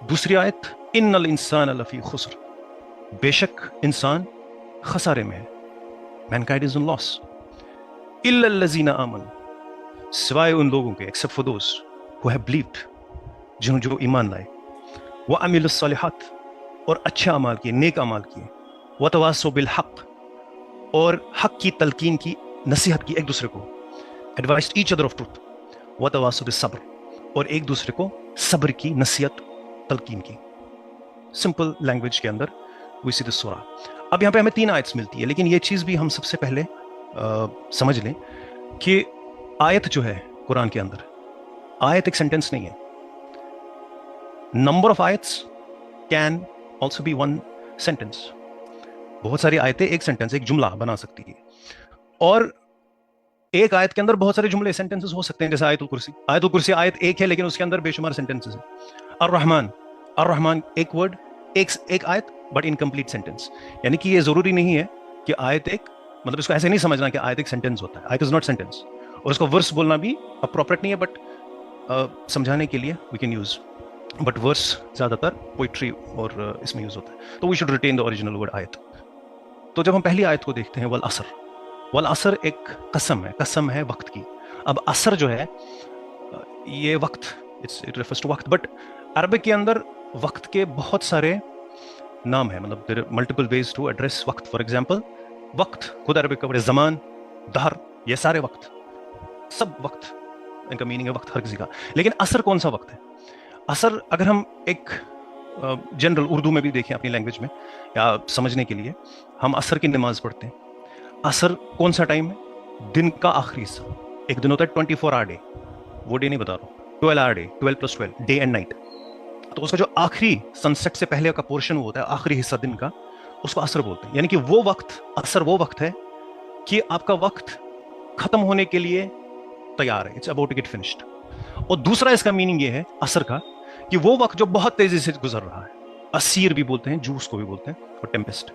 دوسری آیت ان الانسان لفی خسر، بے شک انسان خسارے میں ہے، مینکائنڈ از ان لاس، الا الذین آمنوا، سوائے ان لوگوں کے، except for those who have believed، جنہوں جو ایمان لائے، وعملوا الصالحات، اور اچھے اعمال کیے، نیک اعمال کیے، وتواصوا بالحق، اور حق کی تلقین کی، نصیحت کی ایک دوسرے کو، advised each other of truth, وتواصوا بالصبر، اور ایک دوسرے کو صبر کی نصیحت تلقین کی. سمپل لینگویج کے اندر وی سی دس سورہ. اب یہاں پہ ہمیں 3 آیتس ملتی ہے، لیکن یہ چیز بھی ہم سب سے پہلے سمجھ لیں کہ آیت جو ہے قرآن کے اندر، آیت ایک سینٹنس نہیں ہے. نمبر آف آیتس کین آلسو بی 1 سینٹنس. بہت ساری آیتیں ایک سینٹنس، ایک جملہ بنا سکتی ہے، اور ایک آیت کے اندر بہت سارے جملے سینٹنسز ہو سکتے ہیں، جیسے آیت الکرسی. آیت الکرسی آیت ایک ہے، لیکن اس کے اندر بے شمار سینٹنسز ہیں. الرحمن، الرحمن ایک ورڈ، ایک آیت، بٹ انکمپلیٹ سینٹنس. یعنی کہ یہ ضروری نہیں ہے کہ آیت ایک، مطلب اس کو ایسے نہیں سمجھنا کہ آیت ایک سینٹنس ہوتا ہے. آیت از ناٹ سینٹنس، اور اس کو ورس بولنا بھی اپروپریٹ نہیں ہے، بٹ سمجھانے کے لیے وی کین یوز. بٹ ورس زیادہ تر پوئٹری اور اس میں یوز ہوتا ہے، تو we should retain the original word آیت. تو جب ہم پہلی آیت کو دیکھتے ہیں، والعصر، والعصر ایک قسم ہے وقت کی. اب عصر جو ہے یہ وقت، اٹ ریفرز ٹو وقت، بٹ عربک کے اندر وقت کے بہت سارے نام ہیں، مطلب there multiple ways to address وقت. فار ایگزامپل وقت خود عربک کا زمان، دہر، یہ سارے وقت، سب وقت ان کا میننگ ہے وقت ہر کسی کا. لیکن عصر کون سا وقت ہے؟ عصر اگر ہم ایک جنرل اردو میں بھی دیکھیں اپنی لینگویج میں یا سمجھنے کے لیے، ہم عصر کی نماز پڑھتے ہیں. عصر کون سا ٹائم ہے؟ دن کا آخری حصہ. ایک دن ہوتا ہے 24 آور ڈے، وہ ڈے نہیں بتا رہا ہوں، 12 آور ڈے، 12+12 ڈے اینڈ نائٹ. تو اس کا جو آخری سن سیٹ سے پہلے کا پورشن ہوتا ہے، آخری حصہ دن کا، اس کو عصر بولتے ہیں. یعنی کہ وہ وقت، عصر وہ وقت ہے کہ آپ کا وقت ختم ہونے کے لیے تیار ہے، it's about to get finished. اور دوسرا اس کا میننگ یہ ہے عصر کا کہ وہ وقت جو بہت تیزی سے گزر رہا ہے. اسیر بھی بولتے ہیں، جوس کو بھی بولتے ہیں، اور ٹیمپسٹ،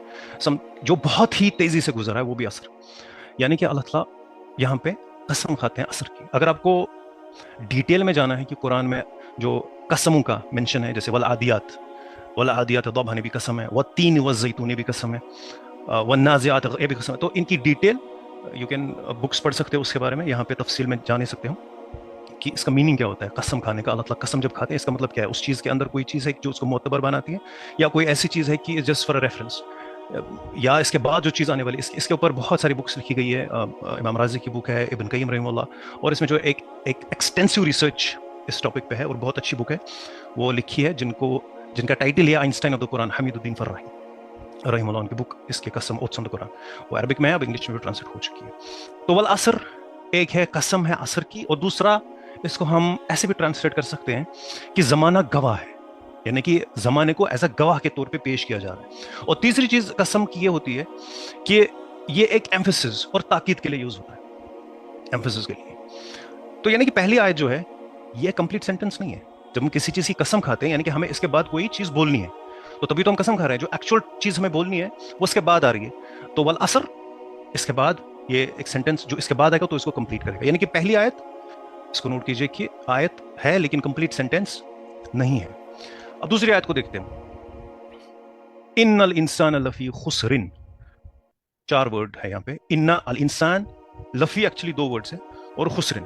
جو بہت ہی تیزی سے گزر رہا ہے، وہ بھی عصر. یعنی کہ اللہ تعالیٰ یہاں پہ قسم کھاتے ہیں عصر کی. اگر آپ کو ڈیٹیل میں جانا ہے کہ قرآن میں جو قسموں کا منشن ہے، جیسے والعادیات، والعادیات ضبحا بھی قسم ہے، والتین والزیتون بھی قسم ہے، والنازعات یہ بھی قسم ہے. تو ان کی ڈیٹیل یو کین بکس پڑھ سکتے ہو اس کے بارے میں، یہاں پہ تفصیل میں جا نہیں سکتے ہوں کہ اس کا میننگ کیا ہوتا ہے قسم کھانے کا. اللہ تعالیٰ قسم جب کھاتے ہیں اس کا مطلب کیا ہے؟ اس چیز کے اندر کوئی چیز ہے جو اس کو معتبر بناتی ہے، یا کوئی ایسی چیز ہے کہ جسٹ فار ریفرنس، یا اس کے بعد جو چیز آنے والی. اس کے اوپر بہت ساری بکس لکھی گئی ہے. امام رازی کی بک ہے، ابن قیم رحمہ اللہ، اور اس میں جو ایک ایکسٹینسو ریسرچ اس ٹاپک پہ ہے، اور بہت اچھی بک ہے وہ لکھی ہے، جن کا ٹائٹل ہے آئنسٹائن آف دا قرآن، حمید الدین فرحی رحمہ اللہ. ان کی بک اس کے قسم اوتس آن دا قرآن، وہ عربک میں ہے، اب انگلش میں بھی ٹرانسلیٹ ہو چکی ہے. تو والعصر ایک ہے قسم ہے عصر کی، اور دوسرا اس کو ہم ایسے بھی ٹرانسلیٹ کر سکتے ہیں کہ زمانہ گواہ ہے، یعنی کہ زمانے کو ایز اے گواہ کے طور پہ پیش کیا جا رہا ہے. اور تیسری چیز قسم کی یہ ہوتی ہے کہ یہ ایک ایمفیسس اور تاکید کے لیے یوز ہوتا ہے، ایمفیسس کے لیے. تو یعنی کہ پہلی آیت جو ہے یہ کمپلیٹ سینٹنس نہیں ہے. جب ہم کسی چیز کی قسم کھاتے ہیں، یعنی کہ ہمیں اس کے بعد کوئی چیز بولنی ہے، تو تبھی تو ہم قسم کھا رہے ہیں. جو ایکچوئل چیز ہمیں بولنی ہے وہ اس کے بعد آ رہی ہے. تو والعصر اس کے بعد یہ ایک سینٹنس جو اس کے بعد آئے گا تو اس کو کمپلیٹ کرے گا. یعنی کہ پہلی آیت، اس کو نوٹ کیجئے کہ آیت ہے لیکن کمپلیٹ سینٹنس نہیں ہے. اب دوسری آیت کو دیکھتے ہیں. ان الانسان لفی خسر، 4 ورڈ ہے یہاں پہ. ان الانسان، لفی ایکچولی 2 ورڈز ہیں، اور خسرن،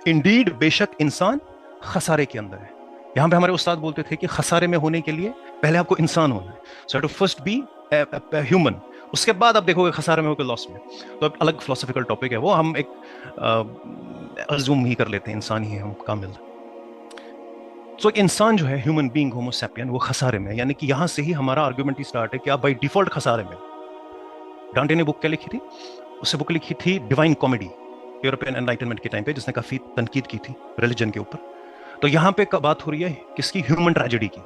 انڈیڈ بے شک انسان خسارے کے اندر ہے. یہاں پہ ہمارے استاد بولتے تھے کہ خسارے میں ہونے کے لیے پہلے آپ کو انسان ہونا ہے. سو ٹو فرسٹ بی ہیومن، اس کے بعد آپ دیکھو گے خسارے میں ہو کے لاس میں. تو اب الگ فلسفیکل ٹاپک ہے وہ، ہم ایک ازوم ہی کر لیتے ہیں انسان ہی ہے ہم کامل. سو انسان جو ہے ہیومن بینگ، ہومو سیپین، وہ خسارے میں. یعنی کہ یہاں سے ہی ہمارا آرگومنٹ ہی اسٹارٹ ہے کہ آپ بائی ڈیفالٹ خسارے میں. ڈانٹے نے بک کیا لکھی تھی؟ اس سے بک لکھی تھی ڈیوائن کامیڈی، یورپین انلائٹنمنٹ کے ٹائم پہ، جس نے کافی تنقید کی تھی ریلیجن کے اوپر. تو یہاں پہ بات ہو رہی ہے کس کی؟ ہیومن ٹریجڈی کی.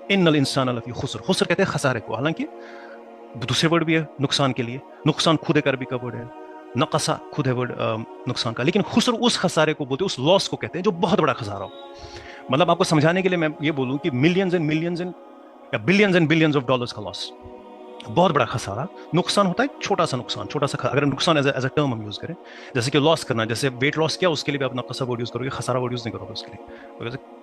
ان الانسان لفی خسر، خسر کہتے ہیں خسارے کو. حالانکہ دوسرے ورڈ بھی ہے نقصان کے لیے، نقصان خود ایک عربی کا ورڈ ہے، نقصا خود ہے ورڈ نقصان کا. لیکن خسر اس خسارے کو بولتے ہیں، اس لاس کو کہتے ہیں جو بہت بڑا خسارہ ہو. مطلب آپ کو سمجھانے کے لیے میں یہ بولوں کہ ملینز اینڈ ملینز یا billions and billions of dollars کا لاس، بہت بڑا خسارہ. نقصان ہوتا ہے چھوٹا سا نقصان، چھوٹا سا اگر نقصان ایز اے ٹرم ہم یوز کریں، جیسے کہ لاس کرنا، جیسے ویٹ لاس کیا اس کے لیے بھی اپنا قصہ ورڈ یوز کرو گے، خسارہ ورڈ یوز نہیں کرو گے اس کے لیے.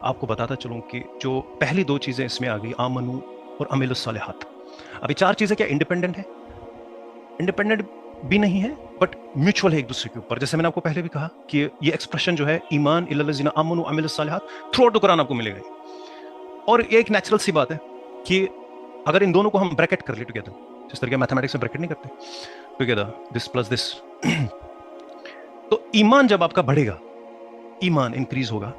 آپ کو بتاتا چلوں کہ جو پہلی دو چیزیں اس میں آ گئی آمنو اور عمل الصالحات. ابھی چار چیزیں کیا انڈیپینڈنٹ ہے؟ انڈیپینڈنٹ بھی نہیں ہے بٹ میوچول ہے ایک دوسرے کے اوپر. جیسے میں نے آپ کو پہلے بھی کہا کہ یہ ایکسپریشن جو ہے ایمان الا الذین آمنوا وعملوا الصالحات تھرو آؤٹ دا قرآن آپ کو ملے گا. اور یہ ایک نیچرل سی بات ہے کہ اگر ان دونوں کو ہم بریکٹ کر لیں ٹوگیدر, جس طرح میتھمیٹکس میں بریکٹ نہیں کرتے ٹوگیدر دس پلس دس, تو ایمان جب آپ کا بڑھے گا, ایمان انکریز ہوگا,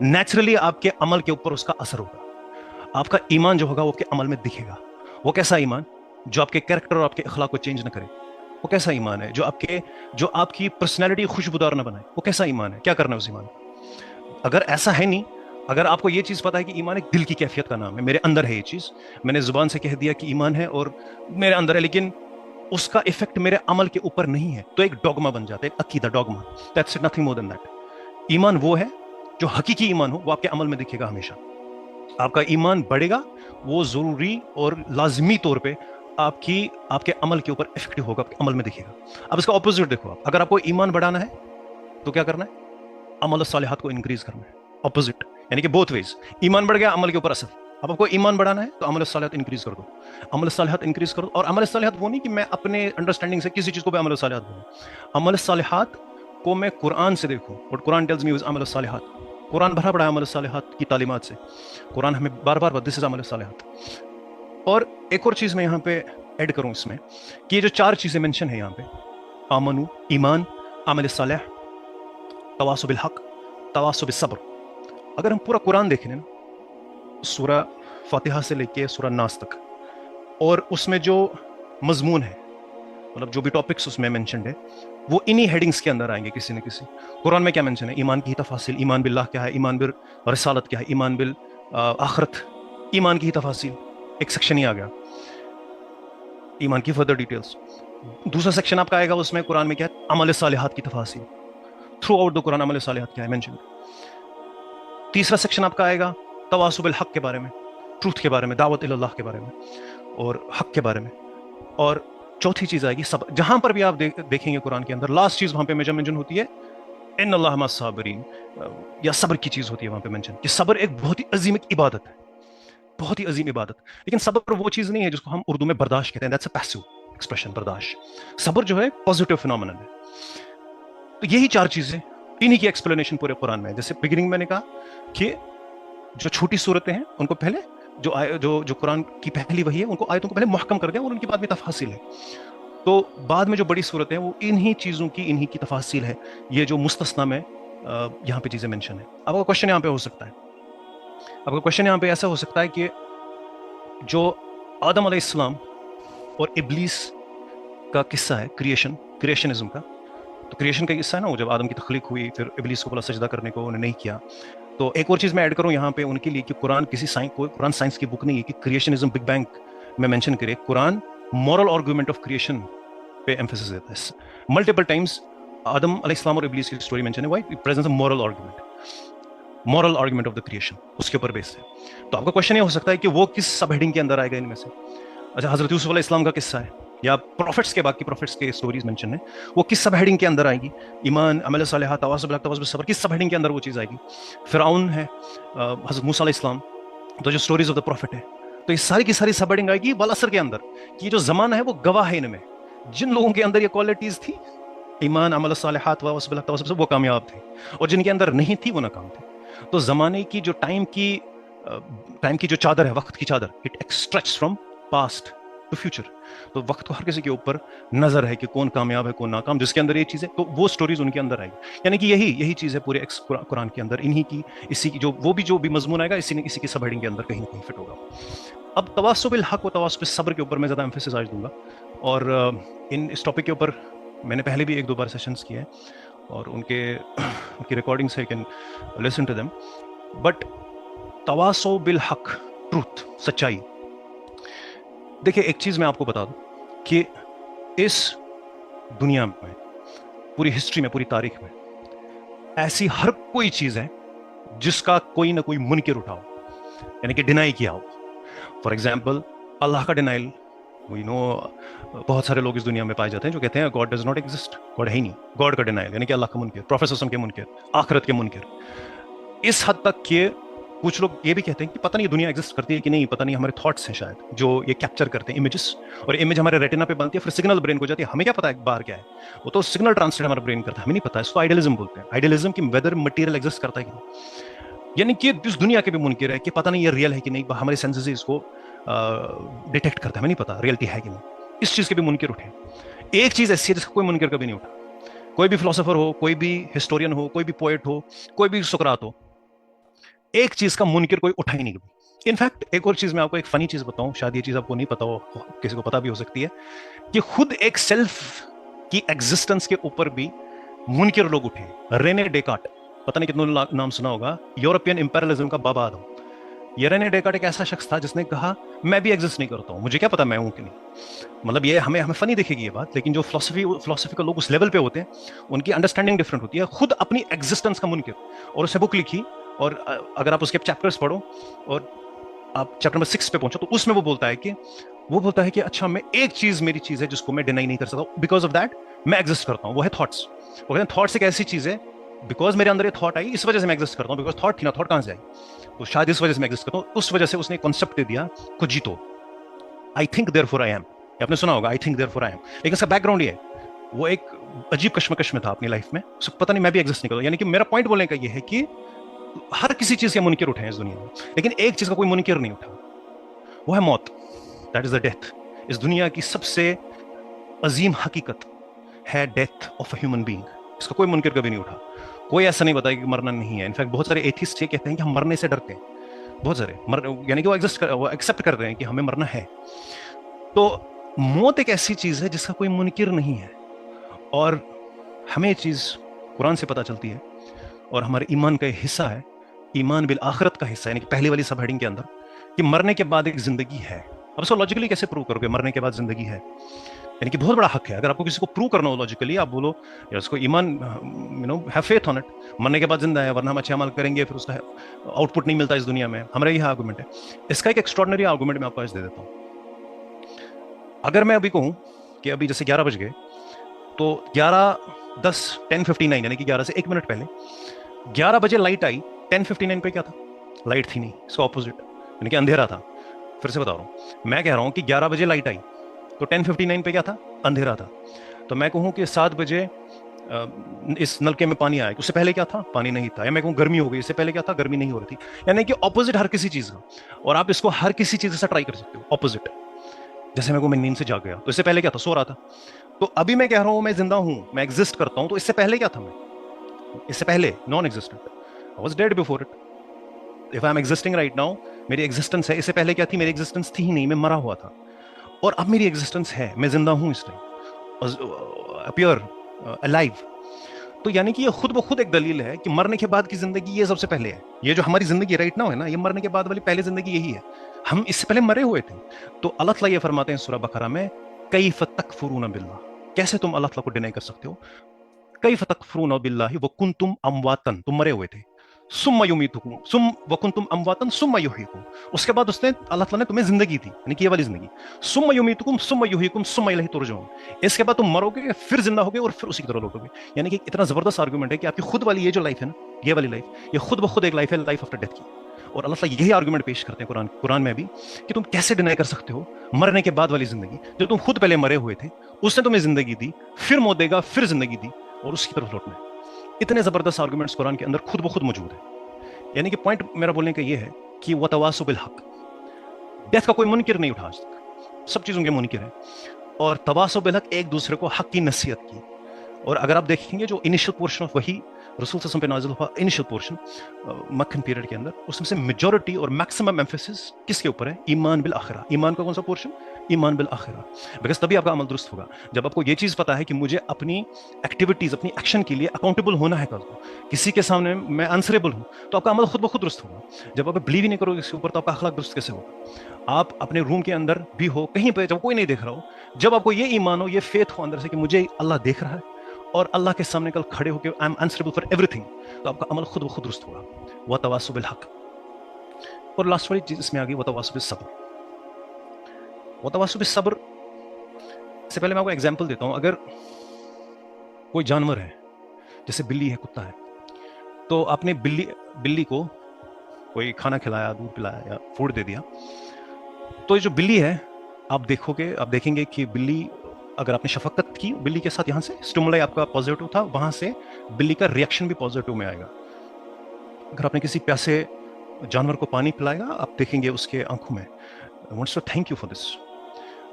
نیچرلی آپ کے عمل کے اوپر اس کا اثر ہوگا. آپ کا ایمان جو ہوگا وہ آپ کے عمل میں دکھے گا. وہ کیسا ایمان؟ جو آپ کے کیریکٹر اور آپ کے اخلاق کو چینج نہ کرے. وہ کیسا ایمان ہے؟ جو آپ کی پرسنالٹی خوشبودار نہ بنائے. وہ کیسا ایمان ہے؟ کیا کرنا ہے اس ایمان؟ اگر ایسا ہے نہیں, اگر آپ کو یہ چیز پتا ہے کہ ایمان ایک دل کی کیفیت کا نام ہے, میرے اندر ہے یہ چیز, میں نے زبان سے کہہ دیا کہ ایمان ہے اور میرے اندر ہے, لیکن اس کا افیکٹ میرے عمل کے اوپر نہیں ہے, تو ایک ڈوگما بن جاتا ہے, ایک عقیدہ, dogma. That's it, nothing more than that. ایمان وہ ہے جو حقیقی ایمان ہو, وہ آپ کے عمل میں دکھے گا ہمیشہ. آپ کا ایمان بڑھے گا, وہ ضروری اور لازمی طور پہ آپ کے عمل کے اوپر افیکٹو ہوگا, آپ کے عمل میں دکھے گا. اب اس کا اپوزٹ دیکھو, آپ اگر آپ کو ایمان بڑھانا ہے تو کیا کرنا ہے؟ عمل الصالحات کو انکریز کرنا ہے. اپوزٹ, یعنی کہ بوتھ ویز. ایمان بڑھ گیا, عمل کے اوپر اثر. اب آپ کو ایمان بڑھانا ہے تو عمل الصالحات انکریز کر دو. عمل الصالحات انکریز کرو. اور عمل الصالحات وہ نہیں کہ میں اپنے انڈرسٹینڈنگ سے کسی چیز کو بھی عمل الصالحات بولوں. عمل الصالحات کو میں قرآن سے دیکھوں, اور قرآن ٹیلز می عمل الصالحات. قرآن بھرا پڑا ہے عمل الصالحات کی تعلیمات سے. قرآن ہمیں بار بار دس از عمل الصالحات. اور ایک اور چیز میں یہاں پہ ایڈ کروں اس میں, کہ یہ جو چار چیزیں مینشن ہے یہاں پہ, آمنو, ایمان, عمل صالح, تواصی بالحق, تواصی بالصبر. اگر ہم پورا قرآن دیکھیں نا, سورہ فاتحہ سے لے کے سورہ ناس تک, اور اس میں جو مضمون ہے, مطلب جو بھی ٹاپکس اس میں مینشنڈ ہے, وہ انہی ہیڈنگز کے اندر آئیں گے کسی نہ کسی. قرآن میں کیا مینشن ہے؟ ایمان کی تفاصیل, ایمان باللہ کیا ہے, ایمان بالرسالت کیا ہے, ایمان بالآخرت, ایمان کی تفاصیل, ایک سیکشن ہی آ گیا. ایمان کی فردر ڈیٹیلز. دوسرا سیکشن آپ کا آئے گا, اس میں قرآن میں کیا ہے؟ عمل صالحات کی تفاصیل. تھرو آؤٹ دا قرآن عمل صالحات کیا ہے مینشن. تیسرا سیکشن آپ کا آئے گا تواصی بالحق کے بارے میں, ٹروتھ کے بارے میں, دعوت اللہ کے بارے میں اور حق کے بارے میں. اور چوتھی چیز آئے گی صبر. جہاں پر بھی آپ دیکھیں گے قرآن کے اندر, لاسٹ چیز وہاں پہ مینشن ہوتی ہے ان اللہ مع الصابرین, یا صبر کی چیز ہوتی ہے وہاں پہ مینشن, کہ صبر ایک بہت ہی عظیم عبادت ہے, بہت ہی عظیم عبادت. لیکن صبر وہ چیز نہیں ہے جس کو ہم اردو میں برداشت کہتے ہیں. دیٹس اے پیسو ایکسپریشن, برداشت. صبر جو ہے پازیٹیو فینومینن ہے. تو یہی چار چیزیں, انہی کی ایکسپلینیشن پورے قرآن میں ہے. جیسے بگننگ میں نے کہا کہ جو چھوٹی صورتیں ہیں ان کو پہلے جو قرآن کی پہلی وحی ہے ان کو آیتوں کو پہلے محکم کر دیں, اور ان کی بعد میں تفاصیل ہے. تو بعد میں جو بڑی صورتیں ہیں وہ انہی چیزوں انہی کی تفاصیل ہے. یہ جو مستثنا میں یہاں پہ چیزیں مینشن ہیں. اب کا کوشچن یہاں پہ ہو سکتا ہے, اب کا کوشچن یہاں پہ ایسا ہو سکتا ہے کہ جو آدم علیہ السلام اور ابلیس کا قصہ ہے, کریشنزم کا, تو کریشن کا قصہ ہے نا, وہ جب آدم کی تخلیق ہوئی, پھر ابلیس کو بولا سجدہ کرنے کو, انہوں نے نہیں کیا. تو ایک اور چیز میں ایڈ کروں یہاں پہ ان کے لیے کہ قرآن قرآن سائنس کی بک نہیں ہے کہ کریشنزم بگ بینگ میں مینشن کرے. قرآن مورل آرگومنٹ آف کریشن پہ ایمفیسس دیتا ہے. ملٹیپل ٹائمز آدم علیہ السلام اور ابلیس کی اسٹوری مینشن ہے, why presence of moral argument of the creation, اس کے اوپر بیس ہے. تو آپ کا کوشچن یہ ہو سکتا ہے کہ وہ کس سب ہیڈنگ کے اندر آئے گا ان میں سے. اچھا, حضرت یوسف علیہ السلام کا قصہ ہے, یا پروفٹس کے باقی پروفٹس کے اسٹوریز مینشن ہیں, وہ کس سب ہیڈنگ کے اندر آئے گی؟ ایمان, عمل صالحات, تواصی بالحق, تواصی بالصبر, کس سب ہیڈنگ کے اندر وہ چیز آئے گی؟ فرعون ہے, حضرت موسیٰ علیہ السلام, تو جو اسٹوریز آف دا پروفٹ ہے, تو یہ ساری کی ساری سب ہیڈنگ آئے گی بالاثر کے اندر. کہ یہ جو زمانہ ہے وہ گواہ ہے ان میں, جن لوگوں کے اندر یہ کوالٹیز تھی, ایمان, عمل صالحات, تواصی بالحق, تواصی بالصبر, وہ کامیاب تھے, اور جن کے اندر نہیں تھی وہ ناکام تھے. تو زمانے کی جو ٹائم کی جو چادر ہے, وقت کی چادر, it stretches from past to future. تو وقت کو ہر کسی کے اوپر نظر ہے کہ کون کامیاب ہے, کون ناکام, جس کے اندر یہ چیز ہے, تو وہ سٹوریز ان کے اندر آئے گی. یعنی کہ یہی چیز ہے پورے قرآن کے اندر, انہی کی, اسی کی جو بھی مضمون آئے گا, اسی کی سب ہیڈنگ کے اندر کہیں نہ کہیں فٹ ہوگا. اب تواصی بالحق و تواصی بالصبر کے اوپر میں زیادہ ایمفیسس آج دوں گا, اور اس ٹاپک کے اوپر میں نے پہلے بھی 1-2 بار سیشنز کیے ہیں, اور ان کی ریکارڈنگس ہے, can listen to them. But تواصی بالحق, ٹروتھ, سچائی. دیکھیں ایک چیز میں آپ کو بتا دوں کہ اس دنیا میں, پوری ہسٹری میں, پوری تاریخ میں ایسی ہر کوئی چیز ہے جس کا کوئی نہ کوئی منکر اٹھاؤ, یعنی کہ ڈینائی کیا ہو. فار ایگزامپل اللہ کا ڈینائل, وی نو بہت سارے لوگ اس دنیا میں پائے جاتے ہیں جو کہتے ہیں God does not exist, God ہے ہی نہیں. گاڈ کا ڈینائل, یعنی کہ اللہ کا منکر, پروفیٹ صلی اللہ علیہ وسلم کے منکر, آخرت کے منکر. اس حد تک کہ کچھ لوگ یہ بھی کہتے ہیں کہ پتہ نہیں دنیا ایگزسٹ کرتی ہے کہ نہیں، پتہ نہیں ہمارے تھاٹس ہیں شاید جو یہ کیپچر کرتے ہیں امیجز، اور امیج ہمارے ریٹنا پہ بنتی ہے، پھر سگنل برین کو جاتی ہے. ہمیں کیا پتا ہے باہر کیا ہے، وہ تو سگنل ٹرانسلیٹ ہمارا برین کرتا ہے، ہمیں نہیں پتا. اس کو آئیڈیلزم بولتے ہیں. آئیڈیلزم کی ویدر مٹیریل ایگزسٹ کرتا ہے کہ نہیں، یعنی کہ اس دنیا کے بھی منکر ہے کہ پتہ نہیں یہ ریئل ہے کہ نہیں، ہمارے سینسز اس کو ڈیٹیکٹ کرتا ہے، ہمیں نہیں پتا ریئلٹی ہے کہ نہیں. اس چیز کے بھی منکر اٹھے. ایک چیز ایسی ہے جس کا کوئی منکر کبھی نہیں اٹھا. کوئی بھی فلسفر ہو، کوئی بھی ہسٹورین ہو، کوئی بھی پوئٹ ہو، کوئی بھی سقراط ہو، ایک چیز کا منکر کوئی اٹھا ہی نہیں کبھی. انفیکٹ ایک اور چیز میں آپ کو ایک فنی چیز بتاؤں، شاید یہ چیز آپ کو نہیں پتا ہو، کسی کو پتا بھی ہو سکتی ہے، کہ خود ایک سیلف کی ایگزسٹنس کے اوپر بھی منکر لوگ اٹھے. رینے ڈیکارٹ، پتہ نہیں کتنے نام سنا ہوگا، یورپین امپیرلزم کا بابا آدم. یہ رینے ڈیکارٹ ایک ایسا شخص تھا جس نے کہا میں بھی ایگزسٹ نہیں کرتا ہوں، مجھے کیا پتا میں ہوں کہ نہیں. مطلب یہ ہمیں فنی دیکھے گی یہ بات، لیکن جو فلسفیکل لوگ اس لیول پہ ہوتے ہیں ان کی انڈرسٹینڈنگ ڈفرنٹ ہوتی ہے. خود اپنی ایگزسٹنس کا منکر، اور اس نے بک لکھی، اور اگر آپ اس کے چیپٹرز پڑھو اور آپ چیپٹر نمبر 6 پہ پہنچو تو اس میں وہ بولتا ہے کہ اچھا میں ایک چیز میری چیز ہے جس کو میں ڈینائی نہیں کر سکتا، بیکاز آف دیٹ میں ایگزسٹ کرتا ہوں، وہ ہے تھاٹس. وہ کہتے ہیں تھاٹس ایک ایسی چیز ہے، بیکاز میرے اندر یہ تھاٹ آئی اس وجہ سے میں ایگزسٹ کرتا ہوں، بیکاز تھاٹ تھی نا، تھاٹ کہاں سے آئی، تو شاید اس وجہ سے میں ایگزسٹ کرتا ہوں. اس وجہ سے اس نے کانسیپٹ دے دیا cogito, I think therefore I am. آپ نے سنا ہوگا I think therefore I am, لیکن اس کا بیک گراؤنڈ یہ ہے وہ ایک عجیب کشمکش میں تھا اپنی لائف میں، اس کو پتہ نہیں میں بھی ایگزسٹ نہیں کرتا. یعنی کہ میرا پوائنٹ بولنے کا یہ ہے کہ ہر کسی چیز کے منکر اٹھے ہیں اس دنیا میں، لیکن ایک چیز کا کوئی منکر نہیں اٹھا، وہ ہے موت. That is the death. اس دنیا کی سب سے عظیم حقیقت ہے death of a human being. اس کا کوئی منکر کبھی نہیں اٹھا. کوئی ایسا نہیں بتایا کہ مرنا نہیں ہے. انفیکٹ بہت سارے ایتھیسٹ یہ کہتے ہیں کہ ہم مرنے سے ڈرتے ہیں، بہت سارے یعنی کہ وہ ایکسیپٹ کر رہے ہیں کہ ہمیں مرنا ہے. تو موت ایک ایسی چیز ہے جس کا کوئی منکر نہیں ہے، اور ہمیں یہ چیز قرآن سے پتہ چلتی ہے، اور ہمارے ایمان کا یہ حصہ ہے، ایمان بالآخرت کا حصہ، یعنی کہ پہلی والی سب ہیڈنگ کے اندر، کہ مرنے کے بعد ایک زندگی ہے. اب اس کو لاجیکلی کیسے پروو کرو گے مرنے کے بعد زندگی ہے؟ یعنی کہ بہت بڑا حق ہے. اگر آپ کو کسی کو پروو کرنا ہو لاجیکلی، آپ بولو یا اس کو ایمان ہیو فیتھ آن اٹ، مرنے کے بعد زندہ ہے، ورنہ ہم اچھے عمل کریں گے پھر اس کا آؤٹ پٹ نہیں ملتا اس دنیا میں. ہمارا یہ آرگومنٹ ہے. اس کا ایک ایکسٹراڈنری آرگومنٹ میں آپ کو آج دے دیتا ہوں. اگر میں ابھی کہوں کہ ابھی جیسے 11 بج گئے، تو 11:10 10:59 یعنی کہ 11 سے 1 منٹ پہلے 11 بجے لائٹ آئی. 10:59 پہ کیا تھا؟ لائٹ تھی نہیں، اس کا اپوزٹ، یعنی کہ اندھیرا تھا. پھر سے بتا رہا ہوں، میں کہہ رہا ہوں کہ 11 بجے لائٹ آئی تو 10:59 پہ کیا تھا؟ اندھیرا تھا. تو میں کہوں کہ 7 بجے اس نلکے میں پانی آیا، اس سے پہلے کیا تھا؟ پانی نہیں تھا. یا میں کہوں گرمی ہو گئی، اس سے پہلے کیا تھا؟ گرمی نہیں ہو رہی تھی. یعنی کہ اپوزٹ ہر کسی چیز کا، اور آپ اس کو ہر کسی چیز سے ٹرائی کر سکتے ہو اپوزٹ. جیسے میں نیند سے جاگ گیا تو اس سے پہلے کیا تھا؟ سو رہا تھا. تو ابھی میں کہہ رہا ہوں میں زندہ ہوں، میں ایگزسٹ کرتا ہوں، تو اس سے پہلے کیا تھا؟ میں اس سے پہلے non existent, I was dead before it. If I am existing right now, میری ایگزسٹنس ہے. اس سے پہلے کیا تھی؟ میری ایگزسٹنس تھی ہی نہیں، میں مرا ہوا تھا. اور اب میری ایگزسٹنس ہے، میں زندہ ہوں اس ٹائم، اپیئر الائیو. تو یعنی کہ یہ خود بخود ایک دلیل ہے کہ مرنے کے بعد کی زندگی یہ سب سے پہلے ہے. یہ جو ہماری زندگی رائٹ ناؤ ہے نا، یہ مرنے کے بعد والی پہلے زندگی یہی ہے. ہم اس سے پہلے مرے ہوئے تھے. تو اللہ تعالیٰ یہ فرماتے ہیں سورہ بقرہ میں، کیف تکفرون باللہ، کیسے تم اللہ تعالیٰ کو ڈینائی کر سکتے ہو؟ کیف تکفرون باللہ وکنتم امواتا، تم مرے ہوئے تھے. ثم یمیتکم وکنتم امواتا ثم یحییکم، اس کے بعد اس نے اللہ تعالیٰ نے تمہیں زندگی دی، یعنی کہ یہ والی زندگی. ثم یمیتکم ثم یحییکم ثم الیہ ترجعون، اس کے بعد تم مرو گے، پھر زندہ ہوگے، اور پھر اسی کی طرح لوٹو گے. یعنی کہ اتنا زبردست آرگومنٹ ہے کہ آپ کی خود والی یہ جو لائف ہے نا، یہ والی لائف، یہ خود بخود ایک لائف ہے، لائف آفٹر ڈیتھ کی. اور اللہ تعالیٰ یہی آرگومنٹ پیش کرتے ہیں قرآن میں بھی، کہ تم کیسے ڈینائی کر سکتے ہو مرنے کے بعد والی زندگی، جو تم خود پہلے مرے ہوئے تھے، اس نے تمہیں زندگی دی، پھر موت دے گا، پھر زندگی دی، اور اس کی طرف لوٹنا ہے. اتنے زبردست آرگومنٹس قرآن کے اندر خود بخود موجود ہیں. یعنی کہ پوائنٹ میرا بولنے کا یہ ہے کہ وتواصوا بالحق، ڈیتھ کا کوئی منکر نہیں اٹھا آج تک، سب چیزوں کے منکر ہیں. اور تواصوا بالحق، ایک دوسرے کو حق کی نصیحت کی. اور اگر آپ دیکھیں گے جو انیشل پورشن آف وحی رسول صلی اللہ علیہ وسلم پہ نازل ہوا، انیشل پورشن مکن پیریڈ کے اندر، اس میں سے میجورٹی اور میکسیمم ایمفیسس کس کے اوپر ہے؟ ایمان بالآخرہ. ایمان کا کون سا پورشن؟ ایمان بالآخرہ. بیکاز تبھی آپ کا عمل درست ہوگا جب آپ کو یہ چیز پتا ہے کہ مجھے اپنی ایکٹیویٹیز، اپنی ایکشن کے لیے اکاؤنٹیبل ہونا ہے. کل کو کسی کے سامنے میں آنسریبل ہوں تو آپ کا عمل خود بخود درست ہوگا. جب آپ بلیو ہی نہیں کرو اس کے اوپر تو آپ کا اخلاق درست کیسے ہوگا؟ آپ اپنے روم کے اندر بھی ہو، کہیں پہ جب کوئی نہیں دیکھ رہا ہو، جب آپ کو یہ ایمان ہو، یہ فیتھ ہو اندر سے کہ مجھے اللہ دیکھ رہا ہے، اور اللہ کے سامنے کل کھڑے ہو کے I am answerable for every thing, تو آپ کا عمل خود بخود درست ہوگا. وتواصوا بالحق. اور لاسٹ والی چیز اس میں آ گئی وتواصوا بالصبر. وتواصوا بالصبر سے پہلے میں آپ کو ایگزامپل دیتا ہوں. اگر کوئی جانور ہے، جیسے بلی ہے، کتا ہے، تو آپ نے بلی کو کوئی کھانا کھلایا, دودھ پلایا یا فوڈ دے دیا, تو یہ جو بلی ہے آپ دیکھیں گے کہ بلی, اگر آپ نے شفقت کی بلی کے ساتھ, یہاں سے اسٹیمولائی آپ کا پازیٹیو تھا, وہاں سے بلی کا ریئیکشن بھی پازیٹیو میں آئے گا. اگر آپ نے کسی پیاسے جانور کو پانی پلائے گا, آپ دیکھیں گے اس کے آنکھوں میں wants to thank you for this,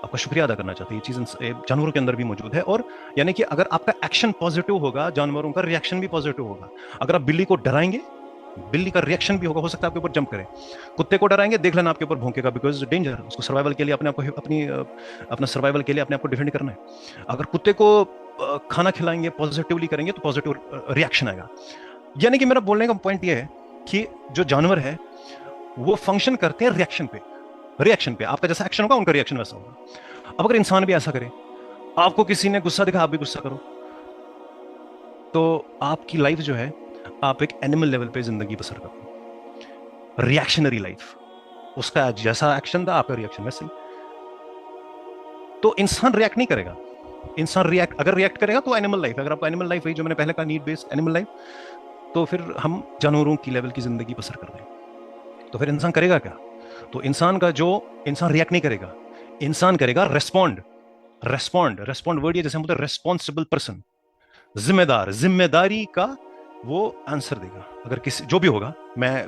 آپ کا شکریہ ادا کرنا چاہتے ہیں. یہ چیز جانوروں کے اندر بھی موجود ہے. اور یعنی کہ اگر آپ کا ایکشن پازیٹیو ہوگا, جانوروں کا ریئیکشن بھی پازیٹیو ہوگا. اگر آپ بلی کو ڈرائیں گے, بلی کا ریئیکشن بھی ہوگا, ہو سکتا ہے آپ کے اوپر جمپ کرے. کتے کو ڈرائیں گے, دیکھ لینا آپ کے اوپر بھونکے گا, بیکاز ڈینجر, اس کو سروائیول کے لیے اپنا سروائیول کے لیے اپنے آپ کو ڈیفینڈ کرنا ہے. اگر کتے کو کھانا کھلائیں گے, پازیٹیولی کریں گے, تو پازیٹیو ریئیکشن آئے گا. یعنی کہ میرا بولنے کا پوائنٹ یہ ہے کہ جو جانور ہے وہ فنکشن کرتے ہیں ریئیکشن پہ. آپ کا جیسا ایکشن ہوگا ان کا ریئیکشن ویسا ہوگا. اب اگر انسان بھی ایسا کرے, آپ کو کسی نے غصہ دکھا, آپ بھی غصہ کرو, تو آپ کی لائف جو ہے آپ ایک اینیمل لیول پہ زندگی بسر کرو, ریئیکشنری لائف. اس کا جیسا ایکشن تھا آپ کا ریئیکشن ویسے ہی. تو انسان ریئیکٹ نہیں کرے گا. انسان اگر ریئیکٹ کرے گا تو اینیمل لائف. اگر آپ کو اینیمل لائف ہے جو میں نے پہلے کہا, نیڈ بیسڈ اینیمل لائف, تو پھر ہم جانوروں کی لیول کی زندگی بسر کر رہے ہیں. تو پھر انسان کرے گا کیا؟ تو انسان ریئیکٹ نہیں کرے گا, انسان کرے گا ریسپونڈ ورڈ یہ جیسے ہم بولتے ہیں ریسپانسبل پرسن, ذمہ داری کا وہ آنسر دے گا. اگر جو بھی ہوگا, میں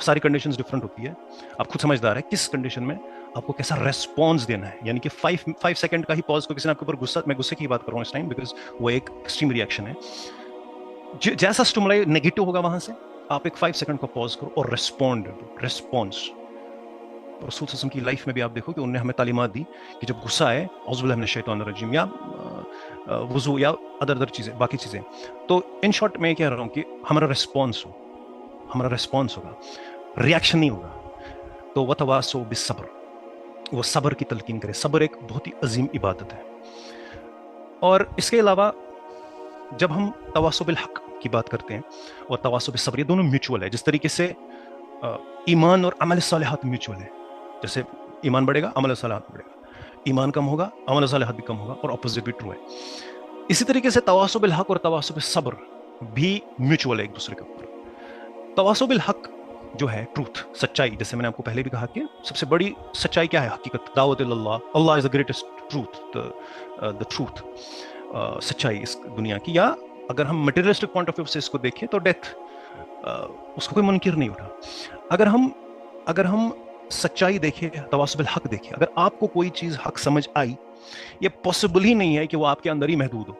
ساری کنڈیشنز ڈفرنٹ ہوتی ہے, آپ خود سمجھدار ہے کس کنڈیشن میں آپ کو کیسا ریسپانس دینا ہے. یعنی کہ 5 سیکنڈ کا ہی پاز کو کسی نے آپ کے اوپر غصہ, میں غصے کی بات کر رہا ہوں اس ٹائم بیکاز وہ ایک ایکسٹریم ریئیکشن ہے. جیسا اسٹیمولائی نیگیٹو ہوگا وہاں سے آپ ایک 5 سیکنڈ کا پاز کرو اور ریسپانس. رسول صلی اللہ علیہ وسلم کی لائف میں بھی آپ دیکھو کہ انہوں نے ہمیں تعلیمات دی کہ جب غصہ آئے, اعوذ باللہ من الشیطان الرجیم, یا وضو یا ادر چیزیں, باقی چیزیں, تو ان شارٹ میں کہہ رہا ہوں کہ ہمارا ریسپانس ہوگا, ریئیکشن نہیں ہوگا. تو وتواصوا بالصبر, وہ صبر کی تلقین کرے. صبر ایک بہت ہی عظیم عبادت ہے. اور اس کے علاوہ جب ہم تواصوا بالحق کی بات کرتے ہیں اور تواصوا بالصبر, یہ دونوں میوچول ہے. جس طریقے سے ایمان اور عمل صالحات میوچول ہے, جیسے ایمان بڑھے گا عمل صالحات بڑھے گا, ایمان کم ہوگا عمل صالحات بھی کم ہوگا, اور اپوزٹ بھی ٹرو ہے. اسی طریقے سے تواصوا بالحق اور تواصوا بالصبر بھی میوچول ہے ایک دوسرے کے اوپر. تواصوا بالحق جو ہے ٹروتھ, سچائی, جیسے میں نے آپ کو پہلے بھی کہا کہ سب سے بڑی سچائی کیا ہے, حقیقت, دعوت اللہ, Allah is the greatest truth, the truth, سچائی اس دنیا کی. یا اگر ہم مٹیریلسٹک پوائنٹ آف ویو سے اس کو دیکھیں تو ڈیتھ, اس کو کوئی منکر نہیں اٹھا. اگر ہم سچائی دیکھیں, تواصوا بالحق دیکھیں, اگر آپ کو کوئی چیز حق سمجھ آئی, یہ پاسبل ہی نہیں ہے کہ وہ آپ کے اندر ہی محدود ہو,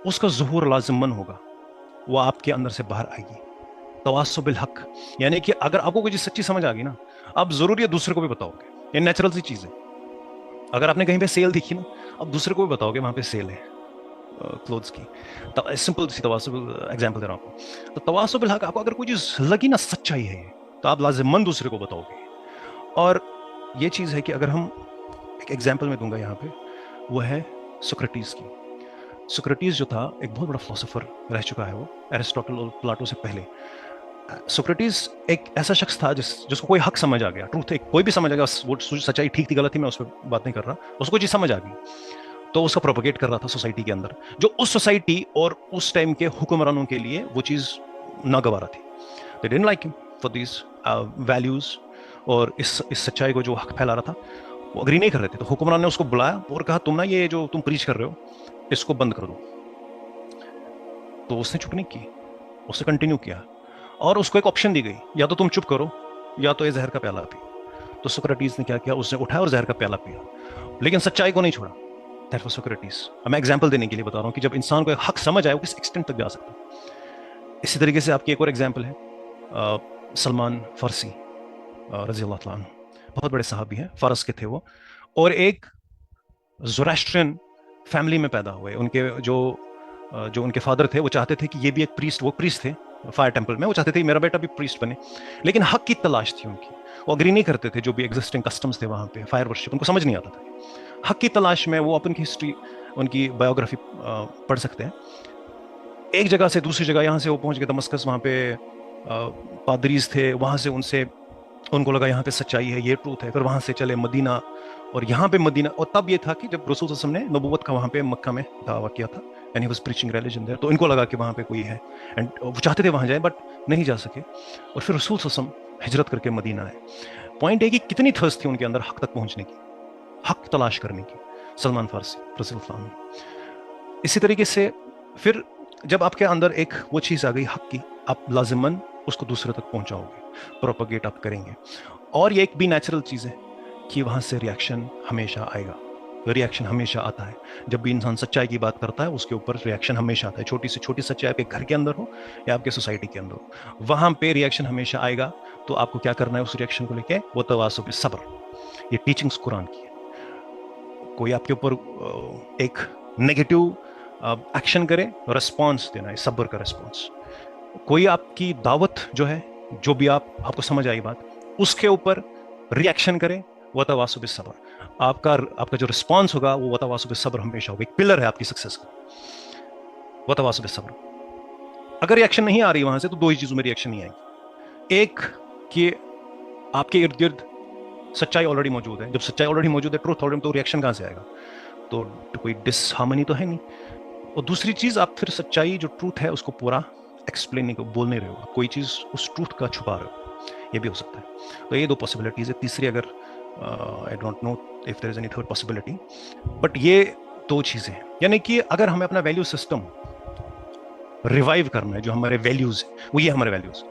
اس کا ظہور لازمن ہوگا, وہ آپ کے اندر سے باہر آئے گی. تواصوا بالحق یعنی کہ اگر آپ کو کوئی چیز سچی سمجھ آ گئی نا, آپ ضرور یہ دوسرے کو بھی بتاؤ گے. یہ نیچرل سی چیز ہے. اگر آپ نے کہیں پہ سیل دیکھی نا, آپ دوسرے کو بھی بتاؤ گے وہاں پہ سیل ہے کلوتھس کی. سمپل سی تواصوا ایگزامپل دے رہا ہوں آپ کو. تو تواصوا بالحق, آپ کو اگر کوئی چیز لگی نا سچائی ہے, تو آپ لازماً دوسرے کو بتاؤ گے. اور یہ چیز ہے کہ اگر ہم ایک ایگزامپل میں دوں گا یہاں پہ, وہ ہے سکریٹیز کی. سکریٹیز جو تھا ایک بہت بڑا فلسفر رہ چکا ہے, وہ ایرسٹوٹل اور پلاٹو سے پہلے. سکریٹیز ایک ایسا شخص تھا جس کو کوئی حق سمجھ آ گیا, ٹروتھ, کوئی بھی سمجھ آ گیا, وہ سچائی ٹھیک تھی غلط تھی میں اس پہ بات نہیں کر رہا, اس کو چیز سمجھ آ گئی تو اس کا پروپیگیٹ کر رہا تھا سوسائٹی کے اندر, جو اس سوسائٹی اور اس ٹائم کے حکمرانوں کے لیے وہ چیز ناگوارا تھی. They didn't like him for these values, اور اس سچائی کو جو حق پھیلا رہا تھا وہ اگری نہیں کر رہے تھے. تو حکمران نے اس کو بلایا اور کہا تم نا یہ جو تم پریچ کر رہے ہو اس کو بند کر دو. تو اس نے چپ نہیں کی, اس نے کنٹینیو کیا, اور اس کو ایک آپشن دی گئی, یا تو تم چپ کرو یا تو یہ زہر کا پیالہ پی. تو سکریٹیز نے کیا کیا, اس نے اٹھایا اور زہر کا پیالہ پیا, لیکن سچائی کو نہیں چھوڑا. That was Socrates. میں ایگزامپل دینے کے لیے بتا رہا ہوں کہ جب انسان کو ایک حق سمجھ آئے وہ کس ایکسٹینٹ تک جا سکتا ہے. اسی طریقے سے آپ کی ایک اور ایگزامپل ہے, سلمان فارسی رضی اللہ تعالیٰ عنہ, بہت بڑے صحابی ہیں, فارس کے تھے وہ, اور ایک زوریسٹرین فیملی میں پیدا ہوئے. ان کے جو ان کے فادر تھے وہ چاہتے تھے کہ یہ بھی ایک پریسٹ, وہ پریسٹ تھے فائر ٹیمپل میں, وہ چاہتے تھے میرا بیٹا بھی پریسٹ بنے, لیکن حق کی تلاش تھی ان کی, وہ اگری نہیں کرتے تھے جو بھی ایگزسٹنگ کسٹمز تھے وہاں پہ, فائر ورشپ ان کو سمجھ نہیں آتا تھا. حق کی تلاش میں وہ اپن کی ہسٹری, ان کی بایوگرافی پڑھ سکتے ہیں. ایک جگہ سے دوسری جگہ, یہاں سے وہ پہنچ گئے دمسکس, وہاں پہ پادریز تھے, وہاں سے ان کو لگا یہاں پہ سچائی ہے, یہ ٹروتھ ہے. پھر وہاں سے چلے مدینہ, اور یہاں پہ مدینہ, اور تب یہ تھا کہ جب رسول صلی اللہ علیہ وسلم نے نبوت کا وہاں پہ مکہ میں دعویٰ کیا تھا, and he was preaching religion there, تو ان کو لگا کہ وہاں پہ کوئی ہے, اینڈ وہ چاہتے تھے وہاں جائیں, بٹ نہیں جا سکے, اور پھر رسول صلی اللہ علیہ وسلم ہجرت کر کے مدینہ آئے. پوائنٹ ہے کہ کتنی تھرست تھی ان کے اندر حق تک پہنچنے کی, حق تلاش کرنے کی. سلمان فارسی رضی اللہ عنہ. اسی طریقے سے پھر جب آپ کے اندر ایک وہ چیز آ گئی حق کی, آپ لازماً اس کو دوسرے تک پہنچاؤ گے, پروپیگیٹ آپ کریں گے. اور یہ ایک بھی نیچرل چیز ہے کہ وہاں سے ریاکشن ہمیشہ آئے گا, ریاکشن ہمیشہ آتا ہے. جب بھی انسان سچائی کی بات کرتا ہے اس کے اوپر ریاکشن ہمیشہ آتا ہے, چھوٹی سے چھوٹی سچائی آپ کے گھر کے اندر ہو یا آپ کے سوسائٹی کے اندر ہو, وہاں پہ ریاکشن ہمیشہ آئے گا. تو آپ کو کیا کرنا ہے اس ریاکشن کو لے کے, وہ تواصل بالصبر. یہ ٹیچنگز قرآن کی ہے. کوئی آپ کے اوپر ایک نیگیٹو ایکشن کرے, ریسپانس دینا ہے, صبر کا ریسپانس. کوئی آپ کی دعوت جو ہے, جو بھی آپ کو سمجھ آئی بات, اس کے اوپر ریاکشن کرے, وتواصوا بالصبر. آپ کا جو رسپانس ہوگا وہ وتواصوا بالصبر ہمیشہ ہوگا. ایک پلر ہے آپ کی سکسیس کا, وتواصوا بالصبر. اگر ریاکشن نہیں آ رہی وہاں سے, تو دو ہی چیزوں میں ریاکشن نہیں آئے گی. ایک کہ آپ کے ارد گرد سچائی آلریڈی موجود ہے. جب سچائی آلریڈی موجود ہے, ٹروتھ آلریڈی, تو ریاکشن کہاں سے آئے گا؟ تو کوئی ڈس ہارمنی تو ہے نہیں. اور دوسری چیز, آپ پھر سچائی جو ٹروتھ ہے اس کو پورا ایکسپلین نہیں, بول نہیں رہے ہو, کوئی چیز اس ٹروتھ کا چھپا رہے ہو, یہ بھی ہو سکتا ہے. تو یہ دو پاسبلٹیز ہے. تیسری اگر I don't know if there is any third possibility, but یہ دو چیزیں ہیں. یعنی کہ اگر ہمیں اپنا ویلیو سسٹم ریوائیو کرنا ہے, جو ہمارے ویلیوز ہیں, وہ یہ ہمارے values,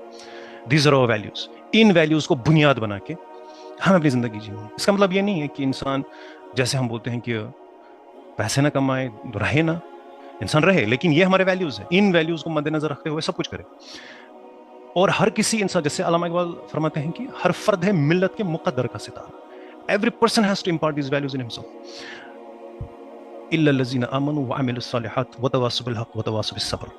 these are our values. ان ویلیوز کو بنیاد بنا کے ہم اپنی زندگی جیئیں. اس کا مطلب یہ نہیں ہے کہ انسان, جیسے ہم بولتے ہیں کہ پیسے نہ کمائے, رہے نہ, انسان رہے, لیکن یہ ہمارے ویلیوز ہیں. ان ویلیوز کو مد نظر رکھتے ہوئے سب کچھ کرے. اور ہر کسی انسان, جیسے علامہ اقبال فرماتے ہیں کہ ہر فرد ہے ملت کے مقدر کا ستارہ. Every person has to impart these values in himself. إِلَّا الَّذِينَ آمَنُوا وَعَمِلُوا الصَّالِحَاتِ وَتَوَاصَوْا بِالْحَقِّ وَتَوَاصَوْا بِالصَّبْرِ.